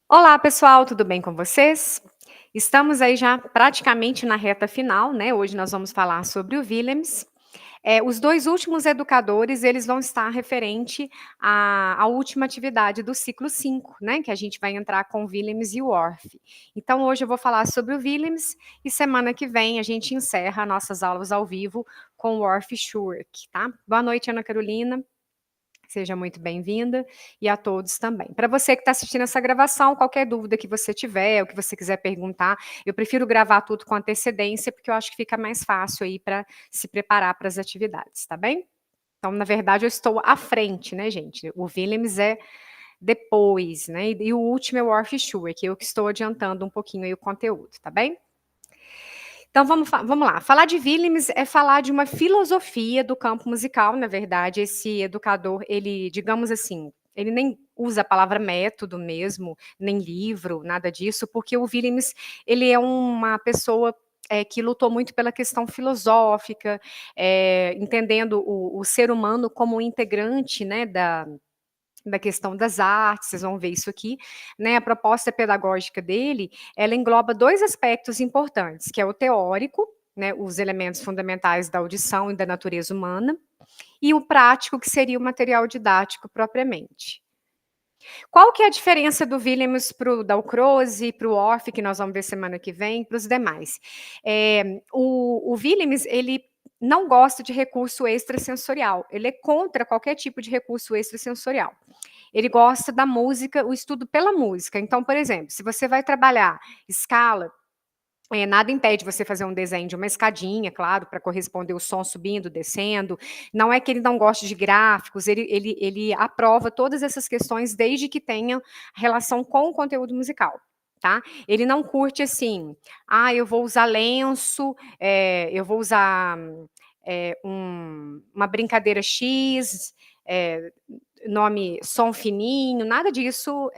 Olá, pessoal, tudo bem com vocês? Estamos aí já praticamente na reta final, né? Hoje nós vamos falar sobre o Willems. Os 2 últimos educadores, eles vão estar referente à última atividade do ciclo 5, né? Que a gente vai entrar com o Willems e o Orff. Então, hoje eu vou falar sobre o Willems e semana que vem a gente encerra nossas aulas ao vivo com o Orff Schurk, tá? Boa noite, Ana Carolina. Seja muito bem-vinda e a todos também. Para você que está assistindo essa gravação, qualquer dúvida que você tiver, o que você quiser perguntar, eu prefiro gravar tudo com antecedência, porque eu acho que fica mais fácil aí para se preparar para as atividades, tá bem? Então, na verdade, eu estou à frente, né, gente? O Willems é depois, né? E o último é o Orff Schur, que eu que estou adiantando um pouquinho aí o conteúdo, tá bem? Então vamos lá, falar de Willems é falar de uma filosofia do campo musical, na verdade, esse educador, ele, digamos assim, ele nem usa a palavra método mesmo, nem livro, nada disso, porque o Willems, ele é uma pessoa que lutou muito pela questão filosófica, entendendo o ser humano como um integrante, né, da questão das artes, vocês vão ver isso aqui, né, a proposta pedagógica dele, ela engloba 2 aspectos importantes, que é o teórico, né, os elementos fundamentais da audição e da natureza humana, e o prático, que seria o material didático propriamente. Qual que é a diferença do Willems para o Dalcroze, para o Orff, que nós vamos ver semana que vem, para os demais? O Willems, ele não gosta de recurso extrasensorial, ele é contra qualquer tipo de recurso extrasensorial. Ele gosta da música, o estudo pela música. Então, por exemplo, se você vai trabalhar escala, nada impede você fazer um desenho de uma escadinha, claro, para corresponder o som subindo, descendo. Não é que ele não goste de gráficos, ele aprova todas essas questões desde que tenha relação com o conteúdo musical. Tá? Ele não curte assim, eu vou usar lenço, eu vou usar uma brincadeira X, nome som fininho, nada disso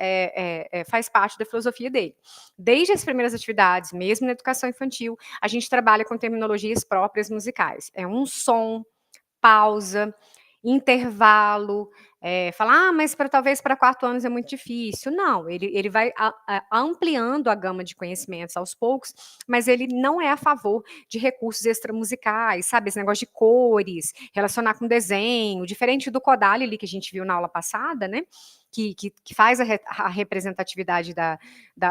faz parte da filosofia dele. Desde as primeiras atividades, mesmo na educação infantil, a gente trabalha com terminologias próprias musicais. É um som, pausa, intervalo, falar, mas talvez para 4 anos é muito difícil. Não, ele vai ampliando a gama de conhecimentos aos poucos, mas ele não é a favor de recursos extramusicais, sabe? Esse negócio de cores, relacionar com desenho, diferente do Kodály ali que a gente viu na aula passada, né? Que faz a representatividade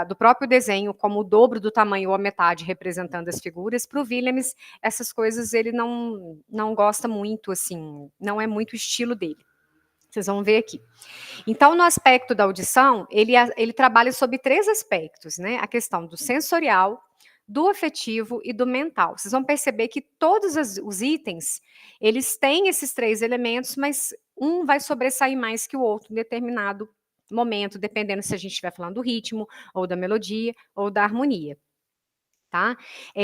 do próprio desenho como o dobro do tamanho ou a metade representando as figuras. Para o Willems, essas coisas ele não gosta muito, assim, não é muito o estilo dele. Vocês vão ver aqui. Então, no aspecto da audição, ele trabalha sobre 3 aspectos, né? A questão do sensorial, do afetivo e do mental. Vocês vão perceber que todos os itens, eles têm esses 3 elementos, mas um vai sobressair mais que o outro em determinado momento, dependendo se a gente estiver falando do ritmo, ou da melodia, ou da harmonia. Tá?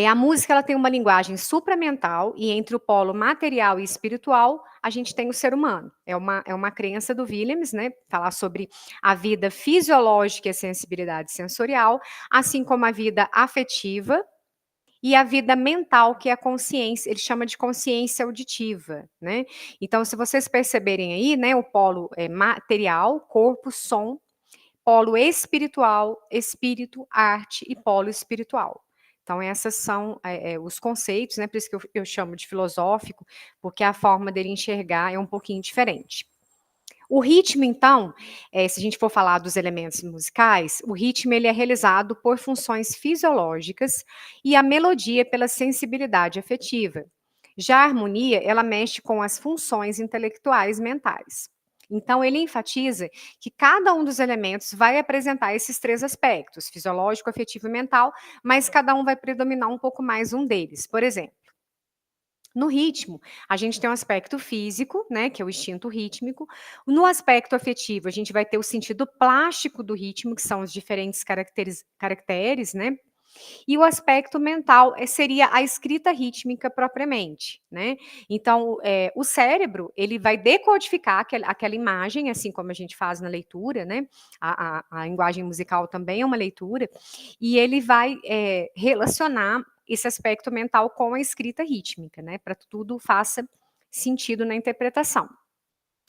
A música ela tem uma linguagem supramental e entre o polo material e espiritual a gente tem o ser humano. É uma crença do Willems, né? Falar sobre a vida fisiológica e a sensibilidade sensorial, assim como a vida afetiva e a vida mental, que é a consciência, ele chama de consciência auditiva, né? Então, se vocês perceberem aí, né, o polo material, corpo, som, polo espiritual, espírito, arte e polo espiritual. Então, esses são os conceitos, né? Por isso que eu chamo de filosófico, porque a forma dele enxergar é um pouquinho diferente. O ritmo, então, se a gente for falar dos elementos musicais, o ritmo ele é realizado por funções fisiológicas e a melodia pela sensibilidade afetiva. Já a harmonia, ela mexe com as funções intelectuais mentais. Então, ele enfatiza que cada um dos elementos vai apresentar esses 3 aspectos, fisiológico, afetivo e mental, mas cada um vai predominar um pouco mais um deles. Por exemplo, no ritmo, a gente tem um aspecto físico, né, que é o instinto rítmico. No aspecto afetivo, a gente vai ter o sentido plástico do ritmo, que são os diferentes caracteres, né? E o aspecto mental seria a escrita rítmica propriamente, né? Então, o cérebro ele vai decodificar aquela imagem, assim como a gente faz na leitura, né? A linguagem musical também é uma leitura, e ele vai relacionar esse aspecto mental com a escrita rítmica, né? Para que tudo faça sentido na interpretação.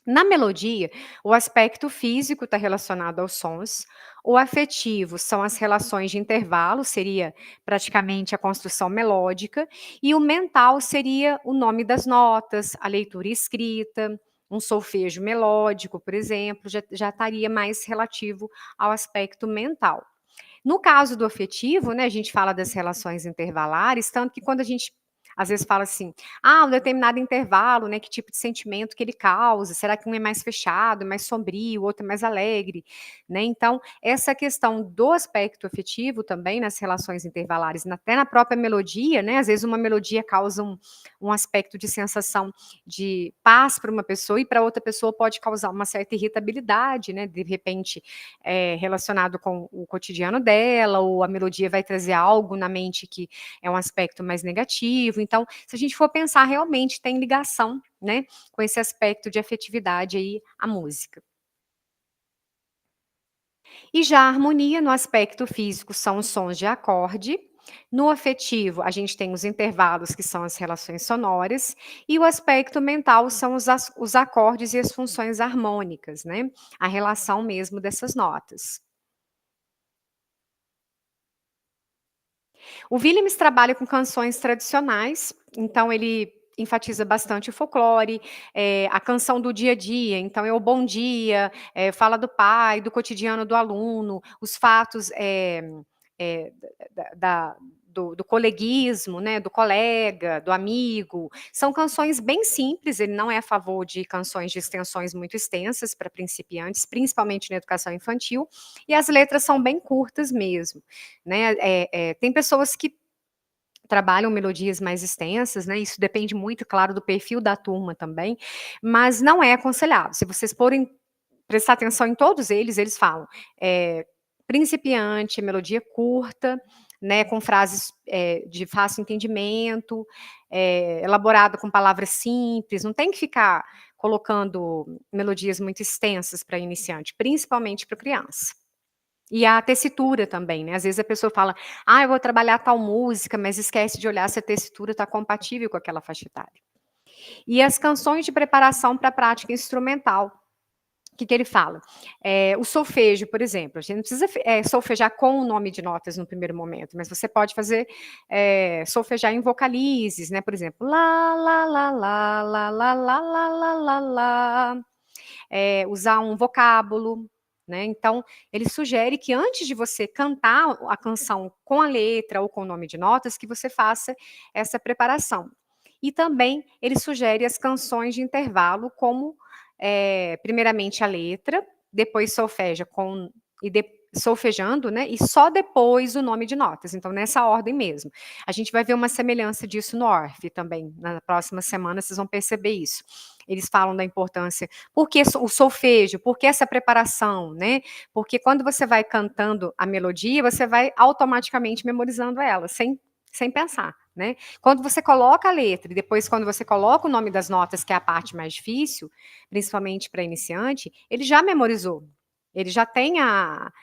Na melodia, o aspecto físico está relacionado aos sons, o afetivo são as relações de intervalo, seria praticamente a construção melódica, e o mental seria o nome das notas, a leitura escrita, um solfejo melódico, por exemplo, já estaria mais relativo ao aspecto mental. No caso do afetivo, né, a gente fala das relações intervalares, tanto que quando a gente às vezes fala assim, um determinado intervalo, né, que tipo de sentimento que ele causa, será que um é mais fechado, mais sombrio, o outro é mais alegre, né? Então, essa questão do aspecto afetivo também nas relações intervalares, até na própria melodia, né? Às vezes uma melodia causa um aspecto de sensação de paz para uma pessoa e para outra pessoa pode causar uma certa irritabilidade, né? De repente, relacionado com o cotidiano dela, ou a melodia vai trazer algo na mente que é um aspecto mais negativo. Então, se a gente for pensar, realmente tem ligação, né, com esse aspecto de afetividade aí, a música. E já a harmonia, no aspecto físico, são os sons de acorde. No afetivo, a gente tem os intervalos, que são as relações sonoras, e o aspecto mental são os acordes e as funções harmônicas, né? A relação mesmo dessas notas. O Willems trabalha com canções tradicionais, então ele enfatiza bastante o folclore, a canção do dia a dia, então é o bom dia, fala do pai, do cotidiano do aluno, os fatos, eh, do coleguismo, né, do colega, do amigo. São canções bem simples, ele não é a favor de canções de extensões muito extensas para principiantes, principalmente na educação infantil, e as letras são bem curtas mesmo, né. Tem pessoas que trabalham melodias mais extensas, né, isso depende muito, claro, do perfil da turma também, mas não é aconselhável. Se vocês forem prestar atenção em todos eles, eles falam, principiante, melodia curta, né, com frases, de fácil entendimento, elaborada com palavras simples, não tem que ficar colocando melodias muito extensas para iniciante, principalmente para criança. E a tessitura também, né, às vezes a pessoa fala: eu vou trabalhar tal música", mas esquece de olhar se a tessitura está compatível com aquela faixa etária. E as canções de preparação para a prática instrumental, que ele fala? O solfejo, por exemplo, a gente não precisa solfejar com o nome de notas no primeiro momento, mas você pode fazer, solfejar em vocalizes, né, por exemplo, lá, lá, lá, lá, lá, lá, lá, lá, lá, lá, lá. Usar um vocábulo, né, então ele sugere que antes de você cantar a canção com a letra ou com o nome de notas, que você faça essa preparação. E também ele sugere as canções de intervalo como, primeiramente a letra, depois solfeja com e de solfejando, né, e só depois o nome de notas, então nessa ordem mesmo. A gente vai ver uma semelhança disso no ORF também, na próxima semana vocês vão perceber isso. Eles falam da importância, por que o solfejo, por que essa preparação, né, porque quando você vai cantando a melodia, você vai automaticamente memorizando ela, sem pensar, né. Quando você coloca a letra e depois quando você coloca o nome das notas, que é a parte mais difícil, principalmente para iniciante, ele já memorizou, ele já tem a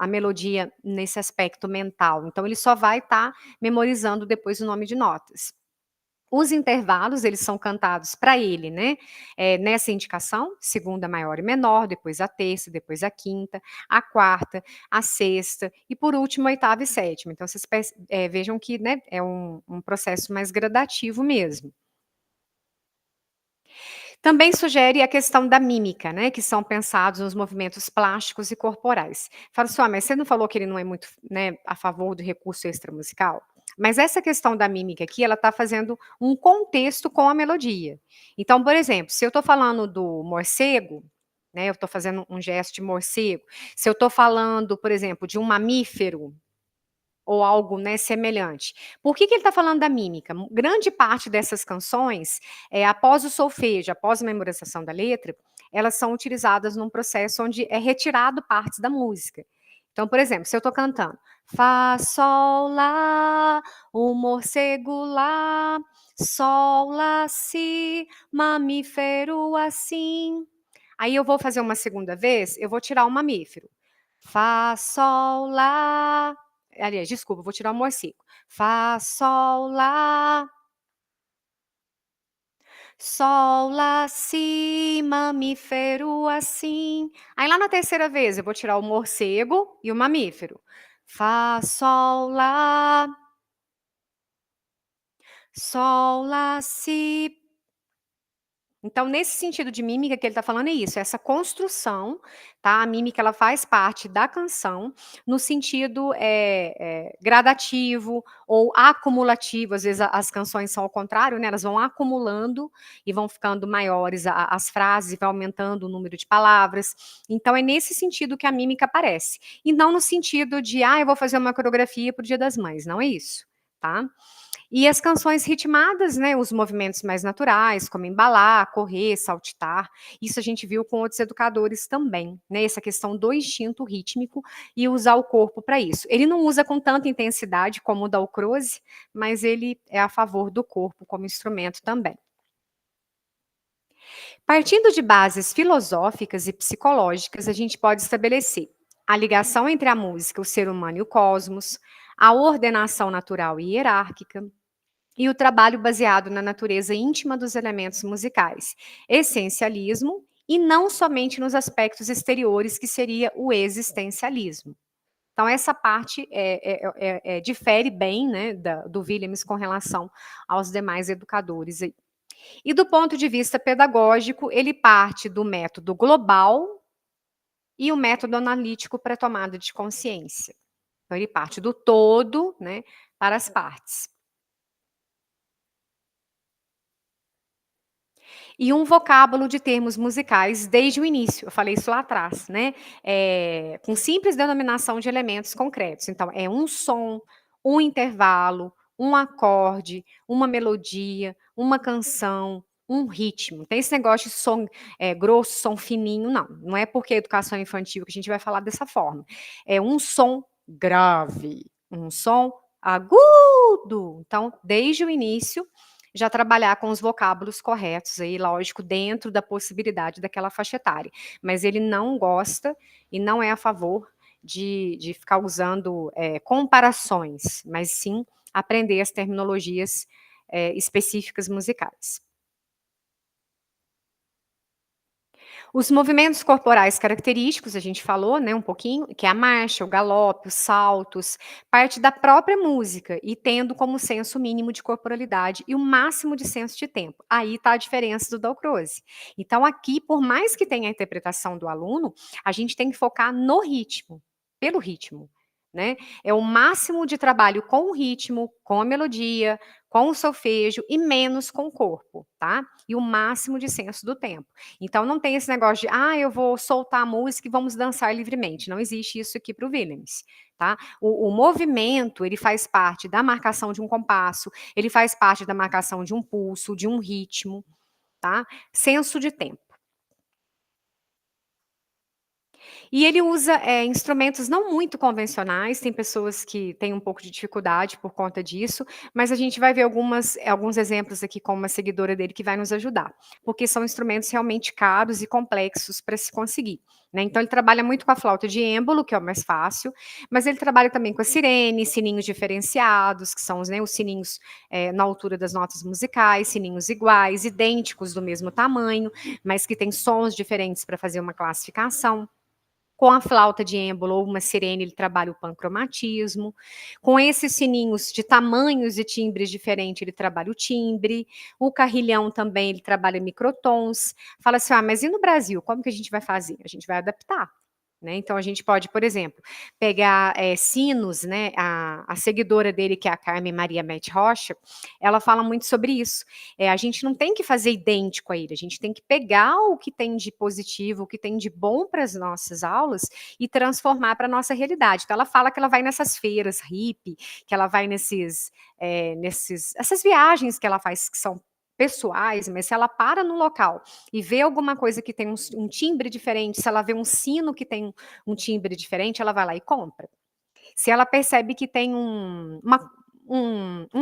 melodia nesse aspecto mental, então ele só vai estar memorizando depois o nome de notas. Os intervalos, eles são cantados para ele, né, nessa indicação, segunda maior e menor, depois a terça, depois a quinta, a quarta, a sexta e por último a oitava e sétima. Então vocês vejam que, né, é um processo mais gradativo mesmo. Também sugere a questão da mímica, né, que são pensados nos movimentos plásticos e corporais. Fala assim: mas você não falou que ele não é muito, né, a favor do recurso extramusical?". Mas essa questão da mímica aqui, ela está fazendo um contexto com a melodia. Então, por exemplo, se eu estou falando do morcego, né, eu estou fazendo um gesto de morcego, se eu estou falando, por exemplo, de um mamífero, ou algo, né, semelhante. Por que ele está falando da mímica? Grande parte dessas canções, após o solfejo, após a memorização da letra, elas são utilizadas num processo onde é retirado partes da música. Então, por exemplo, se eu estou cantando Fá, Sol, Lá, o morcego lá, Sol, Lá, Si, mamífero assim. Aí eu vou fazer uma segunda vez, eu vou tirar o mamífero. Fá, Sol, Lá. Aliás, desculpa, vou tirar o morcego. Fá, Sol, Lá. Sol, lá, si, mamífero assim. Aí lá na terceira vez eu vou tirar o morcego e o mamífero. Fá, sol, lá, sol, lá, si. Então, nesse sentido de mímica que ele está falando é isso, essa construção, tá? A mímica ela faz parte da canção, no sentido gradativo ou acumulativo. Às vezes as canções são ao contrário, né? Elas vão acumulando e vão ficando maiores as frases, e vai aumentando o número de palavras. Então, é nesse sentido que a mímica aparece. E não no sentido de, eu vou fazer uma coreografia para o Dia das Mães. Não é isso, tá? E as canções ritmadas, né, os movimentos mais naturais, como embalar, correr, saltitar, isso a gente viu com outros educadores também, né, essa questão do instinto rítmico e usar o corpo para isso. Ele não usa com tanta intensidade como o Dalcroze, mas ele é a favor do corpo como instrumento também. Partindo de bases filosóficas e psicológicas, a gente pode estabelecer a ligação entre a música, o ser humano e o cosmos, a ordenação natural e hierárquica, e o trabalho baseado na natureza íntima dos elementos musicais, essencialismo, e não somente nos aspectos exteriores, que seria o existencialismo. Então, essa parte difere bem, né, do Williams com relação aos demais educadores. E do ponto de vista pedagógico, ele parte do método global e o método analítico para a tomada de consciência. Então, ele parte do todo, né, para as partes. E um vocábulo de termos musicais desde o início, eu falei isso lá atrás, né? Com simples denominação de elementos concretos. Então, é um som, um intervalo, um acorde, uma melodia, uma canção, um ritmo. Tem esse negócio de som grosso, som fininho, não. Não é porque é educação infantil que a gente vai falar dessa forma. É um som grave, um som agudo. Então, desde o início, já trabalhar com os vocábulos corretos aí, lógico, dentro da possibilidade daquela faixa etária. Mas ele não gosta e não é a favor de ficar usando comparações, mas sim aprender as terminologias específicas musicais. Os movimentos corporais característicos, a gente falou, né, um pouquinho, que é a marcha, o galope, os saltos, parte da própria música e tendo como senso mínimo de corporalidade e o máximo de senso de tempo. Aí está a diferença do Dalcroze. Então aqui, por mais que tenha a interpretação do aluno, a gente tem que focar no ritmo, pelo ritmo. Né? É o máximo de trabalho com o ritmo, com a melodia, com o solfejo e menos com o corpo, tá? E o máximo de senso do tempo. Então não tem esse negócio de, eu vou soltar a música e vamos dançar livremente. Não existe isso aqui para o Williams, tá? O movimento, ele faz parte da marcação de um compasso, ele faz parte da marcação de um pulso, de um ritmo, tá? Senso de tempo. E ele usa instrumentos não muito convencionais, tem pessoas que têm um pouco de dificuldade por conta disso, mas a gente vai ver alguns exemplos aqui com uma seguidora dele que vai nos ajudar, porque são instrumentos realmente caros e complexos para se conseguir. Né? Então ele trabalha muito com a flauta de êmbolo, que é o mais fácil, mas ele trabalha também com a sirene, sininhos diferenciados, que são os sininhos na altura das notas musicais, sininhos iguais, idênticos do mesmo tamanho, mas que têm sons diferentes para fazer uma classificação. Com a flauta de êmbolo ou uma sirene, ele trabalha o pancromatismo. Com esses sininhos de tamanhos e timbres diferentes, ele trabalha o timbre. O carrilhão também, ele trabalha microtons. Fala assim, mas e no Brasil, como que a gente vai fazer? A gente vai adaptar. Né? Então, a gente pode, por exemplo, pegar sinos, né? A seguidora dele, que é a Carmen Maria Mete Rocha, ela fala muito sobre isso. A gente não tem que fazer idêntico a ele, a gente tem que pegar o que tem de positivo, o que tem de bom para as nossas aulas e transformar para a nossa realidade. Então, ela fala que ela vai nessas feiras hippie, que ela vai essas viagens que ela faz, que são pessoais, mas se ela para no local e vê alguma coisa que tem um timbre diferente, se ela vê um sino que tem um timbre diferente, ela vai lá e compra. Se ela percebe que tem um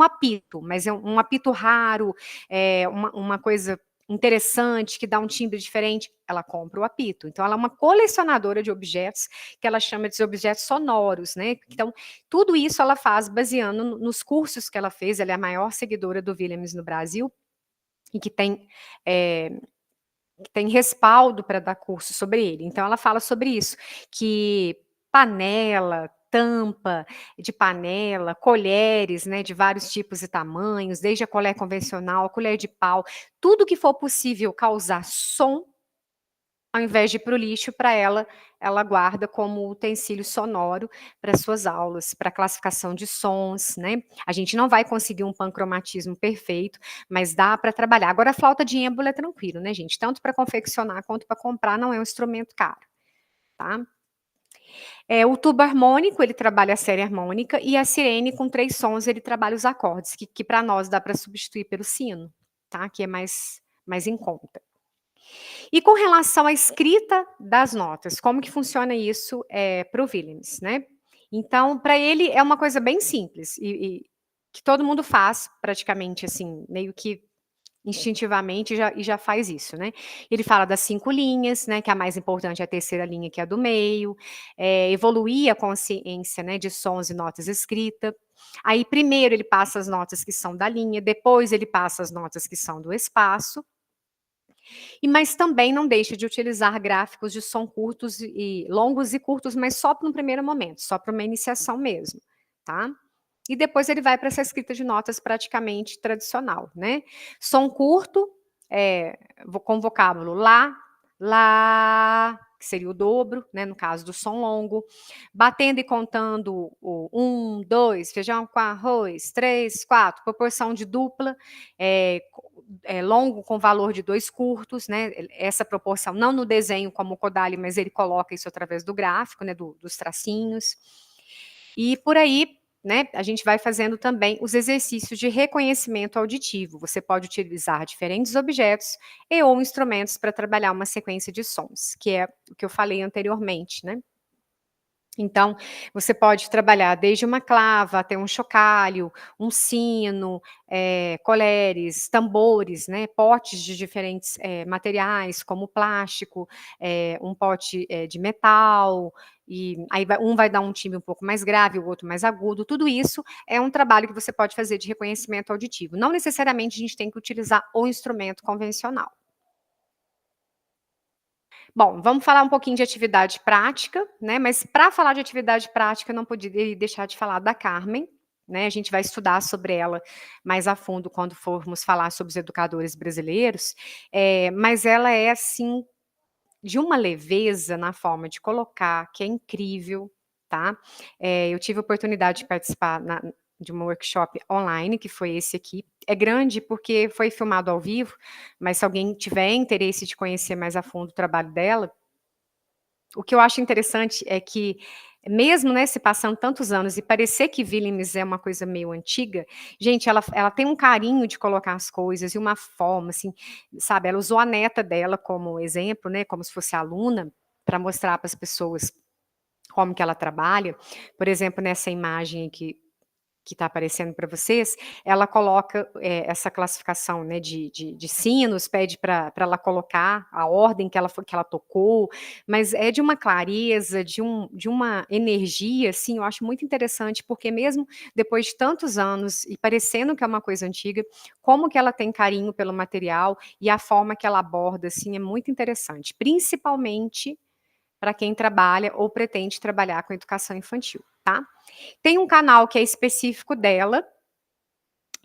apito, mas é um apito raro, uma coisa interessante, que dá um timbre diferente, ela compra o apito. Então, ela é uma colecionadora de objetos, que ela chama de objetos sonoros, né? Então, tudo isso ela faz baseando nos cursos que ela fez, ela é a maior seguidora do Williams no Brasil, e que tem respaldo para dar curso sobre ele. Então ela fala sobre isso, que panela, tampa de panela, colheres, né, de vários tipos e tamanhos, desde a colher convencional, a colher de pau, tudo que for possível causar som, ao invés de ir para o lixo, para ela guarda como utensílio sonoro para suas aulas, para classificação de sons, né. A gente não vai conseguir um pancromatismo perfeito, mas dá para trabalhar. Agora a flauta de êmbolo é tranquilo, né, gente, tanto para confeccionar quanto para comprar, não é um instrumento caro, tá. O tubo harmônico, ele trabalha a série harmônica, e a sirene com 3 sons, ele trabalha os acordes, que para nós dá para substituir pelo sino, tá, que é mais em conta. E com relação à escrita das notas, como que funciona isso, para o Willems, né. Então, para ele é uma coisa bem simples e que todo mundo faz praticamente, assim, meio que instintivamente já faz isso, né. Ele fala das 5 linhas, né, que a mais importante é a terceira linha, que é a do meio, evoluir a consciência, né, de sons e notas escrita. Aí primeiro ele passa as notas que são da linha, depois ele passa as notas que são do espaço, mas também não deixa de utilizar gráficos de som curtos e longos e curtos, mas só para um primeiro momento, só para uma iniciação mesmo, tá. E depois ele vai para essa escrita de notas praticamente tradicional, né. Som curto, com vocábulo lá, lá, que seria o dobro, né, no caso do som longo, batendo e contando o 1, 2, feijão com arroz, 3, 4, proporção de dupla, longo com valor de 2 curtos, né, essa proporção não no desenho como o Kodály, mas ele coloca isso através do gráfico, né, dos tracinhos. E por aí, né, a gente vai fazendo também os exercícios de reconhecimento auditivo. Você pode utilizar diferentes objetos e ou instrumentos para trabalhar uma sequência de sons, que é o que eu falei anteriormente, né. Então, você pode trabalhar desde uma clava até um chocalho, um sino, colheres, tambores, né, potes de diferentes, materiais, como plástico, um pote, de metal, e aí um vai dar um timbre um pouco mais grave, o outro mais agudo. Tudo isso é um trabalho que você pode fazer de reconhecimento auditivo. Não necessariamente a gente tem que utilizar o instrumento convencional. Bom, vamos falar um pouquinho de atividade prática, né, mas para falar de atividade prática, eu não poderia deixar de falar da Carmen, né, a gente vai estudar sobre ela mais a fundo quando formos falar sobre os educadores brasileiros, mas ela é, assim, de uma leveza na forma de colocar, que é incrível, tá. Eu tive a oportunidade de participar de um workshop online, que foi esse aqui. É grande porque foi filmado ao vivo, mas se alguém tiver interesse de conhecer mais a fundo o trabalho dela, o que eu acho interessante é que, mesmo, né, se passando tantos anos e parecer que Willems é uma coisa meio antiga, gente, ela tem um carinho de colocar as coisas e uma forma, assim, sabe, ela usou a neta dela como exemplo, né, como se fosse aluna, para mostrar para as pessoas como que ela trabalha. Por exemplo, nessa imagem aqui que está aparecendo para vocês, ela coloca, essa classificação, né, de sinos, pede para ela colocar a ordem que ela tocou, mas é de uma clareza, de uma energia, assim, eu acho muito interessante, porque mesmo depois de tantos anos e parecendo que é uma coisa antiga, como que ela tem carinho pelo material e a forma que ela aborda, assim, é muito interessante, principalmente para quem trabalha ou pretende trabalhar com educação infantil, tá. Tem um canal que é específico dela,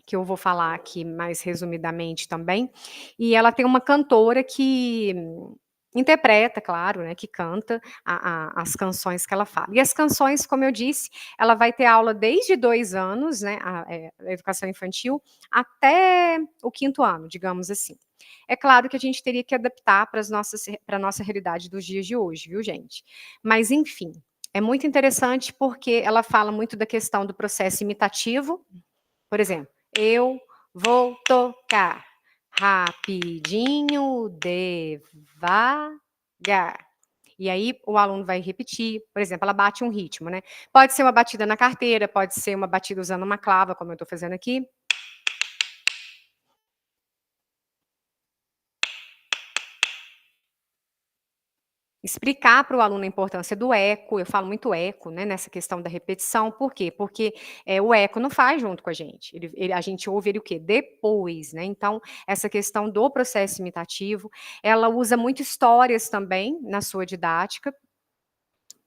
que eu vou falar aqui mais resumidamente também, e ela tem uma cantora que interpreta, claro, né, que canta as canções que ela fala. E as canções, como eu disse, ela vai ter aula desde 2 anos, né, a educação infantil, até o 5º ano, digamos assim. É claro que a gente teria que adaptar para a nossa realidade dos dias de hoje, viu, gente. Mas enfim, é muito interessante porque ela fala muito da questão do processo imitativo, por exemplo, eu vou tocar rapidinho, devagar. E aí o aluno vai repetir, por exemplo, ela bate um ritmo, né. Pode ser uma batida na carteira, pode ser uma batida usando uma clava, como eu estou fazendo aqui. Explicar para o aluno a importância do eco, eu falo muito eco, né, nessa questão da repetição, por quê? Porque, o eco não faz junto com a gente, a gente ouve ele o quê? Depois, né, então, essa questão do processo imitativo, ela usa muito histórias também na sua didática,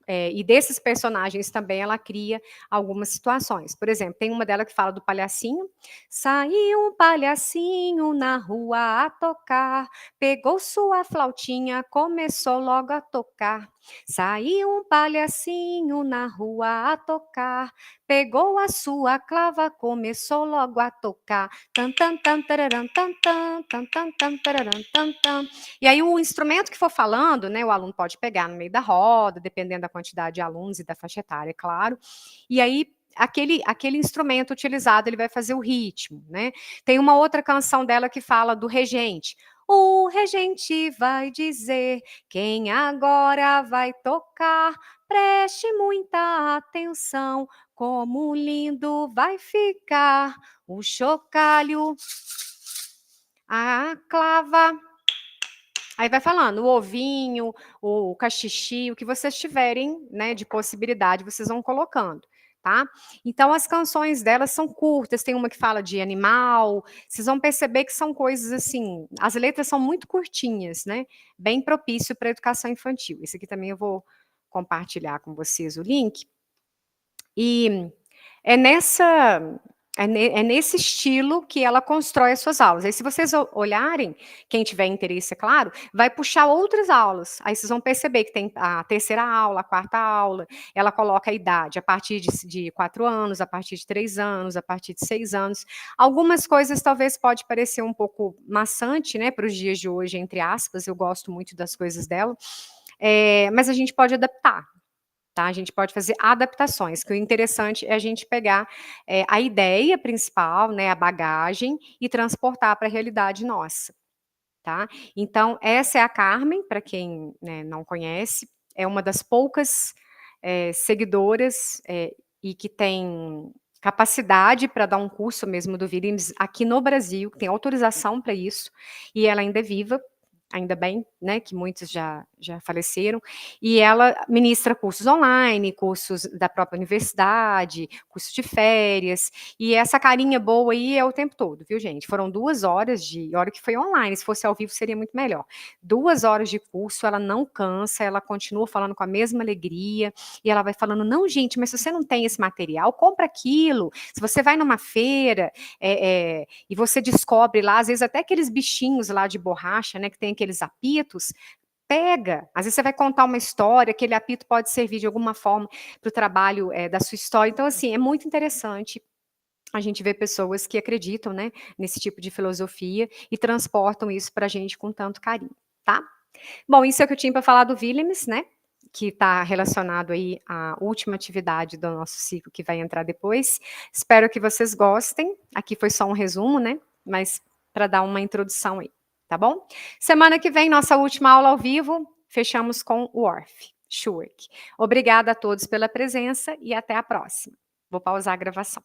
e desses personagens também ela cria algumas situações. Por exemplo, tem uma dela que fala do palhacinho. Saiu um palhacinho na rua a tocar, pegou sua flautinha, começou logo a tocar. Saiu um palhacinho na rua a tocar, pegou a sua clava, começou logo a tocar. Tan tan tan tararam, tan tan tan tan tan tararam, tan tan. E aí o instrumento que for falando, né, o aluno pode pegar no meio da roda, dependendo da quantidade de alunos e da faixa etária, é claro. E aí aquele instrumento utilizado, ele vai fazer o ritmo, né? Tem uma outra canção dela que fala do regente. O regente vai dizer quem agora vai tocar. Preste muita atenção, como lindo vai ficar o chocalho, a clava. Aí vai falando, o ovinho, o cachixi, o que vocês tiverem, né, de possibilidade, vocês vão colocando, tá? Então as canções delas são curtas, tem uma que fala de animal, vocês vão perceber que são coisas assim, as letras são muito curtinhas, né? Bem propício para a educação infantil. Esse aqui também eu vou compartilhar com vocês o link. E é nessa é nesse estilo que ela constrói as suas aulas. Aí se vocês olharem, quem tiver interesse, é claro, vai puxar outras aulas. Aí vocês vão perceber que tem a terceira aula, a quarta aula, ela coloca a idade a partir de 4 anos, a partir de 3 anos, a partir de 6 anos. Algumas coisas talvez pode parecer um pouco maçante, né, para os dias de hoje, entre aspas, eu gosto muito das coisas dela, mas a gente pode adaptar. Tá? A gente pode fazer adaptações, que o interessante é a gente pegar a ideia principal, né, a bagagem, e transportar para a realidade nossa. Tá? Então, essa é a Carmen, para quem, né, não conhece, é uma das poucas seguidoras e que tem capacidade para dar um curso mesmo do Willems aqui no Brasil, que tem autorização para isso, e ela ainda é viva, ainda bem, né, que muitos já faleceram, e ela ministra cursos online, cursos da própria universidade, cursos de férias, e essa carinha boa aí é o tempo todo, viu, gente? Foram 2 horas hora que foi online, se fosse ao vivo seria muito melhor. 2 horas de curso, ela não cansa, ela continua falando com a mesma alegria, e ela vai falando, não, gente, mas se você não tem esse material, compra aquilo. Se você vai numa feira e você descobre lá, às vezes até aqueles bichinhos lá de borracha, né, que tem aqueles apitos, pega. Às vezes você vai contar uma história, aquele apito pode servir de alguma forma para o trabalho da sua história. Então, assim, é muito interessante a gente ver pessoas que acreditam, né, nesse tipo de filosofia e transportam isso para a gente com tanto carinho, tá? Bom, isso é o que eu tinha para falar do Willems, né? Que está relacionado aí à última atividade do nosso ciclo que vai entrar depois. Espero que vocês gostem. Aqui foi só um resumo, né? Mas para dar uma introdução aí, tá bom? Semana que vem, nossa última aula ao vivo, fechamos com o Orff, Schurk. Obrigada a todos pela presença e até a próxima. Vou pausar a gravação.